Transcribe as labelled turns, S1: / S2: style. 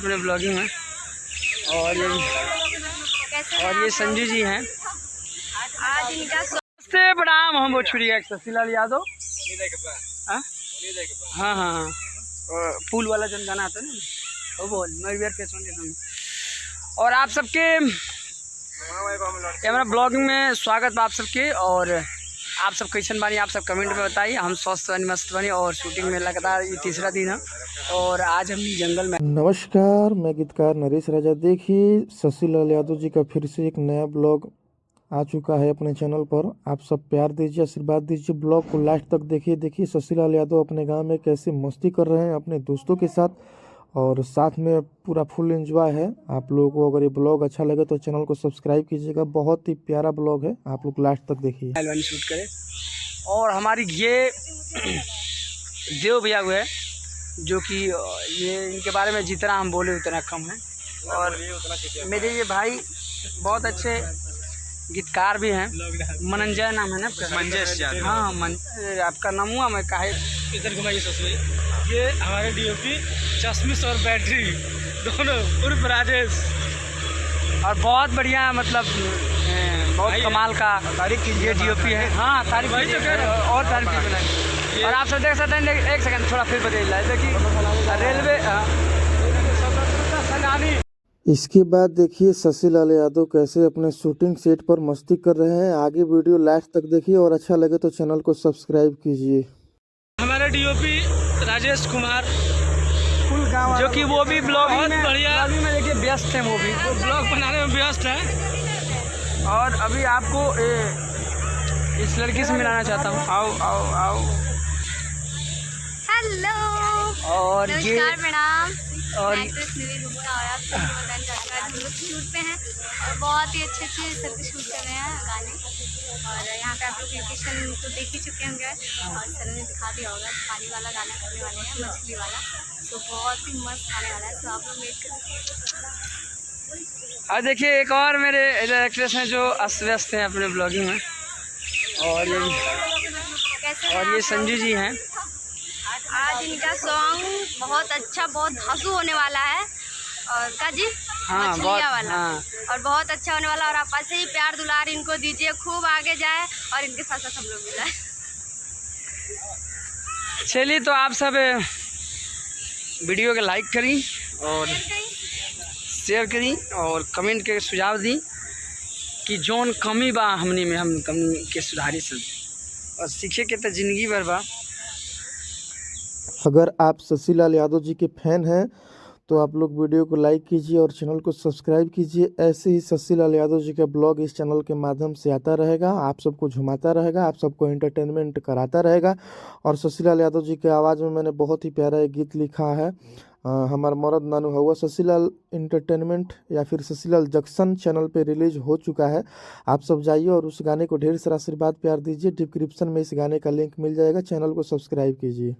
S1: अपने ब्लॉगिंग में। और ये संजू जी हैं।
S2: आज इनका
S1: नमस्ते प्रणाम। हम भोजपुरी एक्स शशिलाल यादव। हाँ हाँ हाँ, फूल वाला जो गाना आता है ना वो बोल मैं। और आप सबके हमारा ब्लॉगिंग में स्वागत आप सबके। और आप सब कैसन बानी, आप सब कमेंट में बताइए। हम स्वस्थ बनी, मस्त बनी और शूटिंग में लगातार ये तीसरा दिन है और आज हम जंगल में।
S3: नमस्कार, मैं गीतकार नरेश राजा। देखिए शशिलाल यादव जी का फिर से एक नया ब्लॉग आ चुका है अपने चैनल पर। आप सब प्यार दीजिए, आशीर्वाद दीजिए। ब्लॉग को लास्ट तक देखिए शशिलाल यादव अपने गांव में कैसे मस्ती कर रहे हैं अपने दोस्तों के साथ, और साथ में पूरा फुल एंजॉय है। आप लोगों को अगर ये ब्लॉग अच्छा लगे तो चैनल को सब्सक्राइब कीजिएगा। बहुत ही प्यारा ब्लॉग है, आप लोग लास्ट तक देखिए।
S1: पहलवानी शूट करें। और हमारी ये देव भैया हुए जो कि ये इनके बारे में जितना हम बोले उतना कम है। और मेरे ये भाई बहुत अच्छे गीतकार भी हैं। मनंजय नाम है ना आपका?
S4: मंजेश यादव।
S1: हाँ आपका नाम हुआ मैं काहे
S4: इधर घुमाइए ससुरी। ये हमारे डीओपी चश्मिश और बैटरी दोनों उर्फ राजेश।
S1: और बहुत बढ़िया मतलब बहुत कमाल का ये डीओपी है। हाँ तारीफ
S4: वही तो कह रहा हूँ।
S1: और तारीफ की बनाई। और आप सब देख सकते हैं, एक सेकंड थोड़ा फिर बताइए। देखिए रेलवे सैलानी।
S3: इसके बाद देखिए शशिलाल यादव कैसे अपने शूटिंग सेट पर मस्ती कर रहे हैं। आगे वीडियो लास्ट तक देखिए और अच्छा लगे तो चैनल को सब्सक्राइब कीजिए।
S4: हमारे डीओपी राजेश कुमार,
S1: फुल गाँव जो कि वो भी ब्लॉगिंग
S4: बहुत
S1: में
S4: बढ़िया।
S1: ब्लॉगिंग में देखिए व्यस्त हैं वो भी।
S4: वो ब्लॉग बनाने में व्यस्त है।
S1: और अभी आपको इस लड़की से मिलाना चाहता हूँ। आओ आओ आओ।
S2: हेलो
S1: और ये
S2: नमस्कार प्रणाम।
S1: और
S2: मैं स्निधि गुप्ता और आप सभी बताना चाहते हैं। हम लोग शूट पे हैं और बहुत ही अच्छे सब शूट कर रहे हैं गाने। और यहाँ पे आप लोग लोकेशन तो देख ही चुके होंगे और सर ने दिखा दिया होगा। पानी वाला गाना करने वाले हैं, मछली वाला। तो बहुत ही मस्त आने वाला है, तो आप लोग वेट करें।
S1: और देखिए एक और मेरे एक्ट्रेस हैं जो अस्त व्यस्त हैं अपने ब्लॉगिंग में। और ये संजू जी हैं।
S2: आज इनका सॉन्ग बहुत अच्छा, बहुत धांसू होने वाला है। और का जी
S1: हाँ
S2: मछलियाँ
S1: बहुत
S2: वाला।
S1: हाँ।
S2: और बहुत अच्छा होने वाला। और आप ऐसे ही प्यार दुलार इनको दीजिए, खूब आगे जाए और इनके साथ साथ हम लोग भी जाए।
S1: चलिए तो आप सब वीडियो के लाइक करी और शेयर करी और कमेंट के सुझाव दी कि जौन कमी बा हमनी में हम कमी के सुधारी सब और सीखे के तो जिंदगी भर बा।
S3: अगर आप शशिलाल यादव जी के फैन हैं तो आप लोग वीडियो को लाइक कीजिए और चैनल को सब्सक्राइब कीजिए। ऐसे ही शशिलाल यादव जी का ब्लॉग इस चैनल के माध्यम से आता रहेगा, आप सबको झुमाता रहेगा, आप सबको एंटरटेनमेंट कराता रहेगा। और शशिलाल यादव जी के आवाज़ में मैंने बहुत ही प्यारा एक गीत लिखा है, हमार मरद नानू हुआ। शशिलाल इंटरटेनमेंट या फिर शशिलाल जंक्शन चैनल पे रिलीज हो चुका है। आप सब जाइए और उस गाने को ढेर सारा आशीर्वाद प्यार दीजिए। डिस्क्रिप्शन में इस गाने का लिंक मिल जाएगा। चैनल को सब्सक्राइब कीजिए।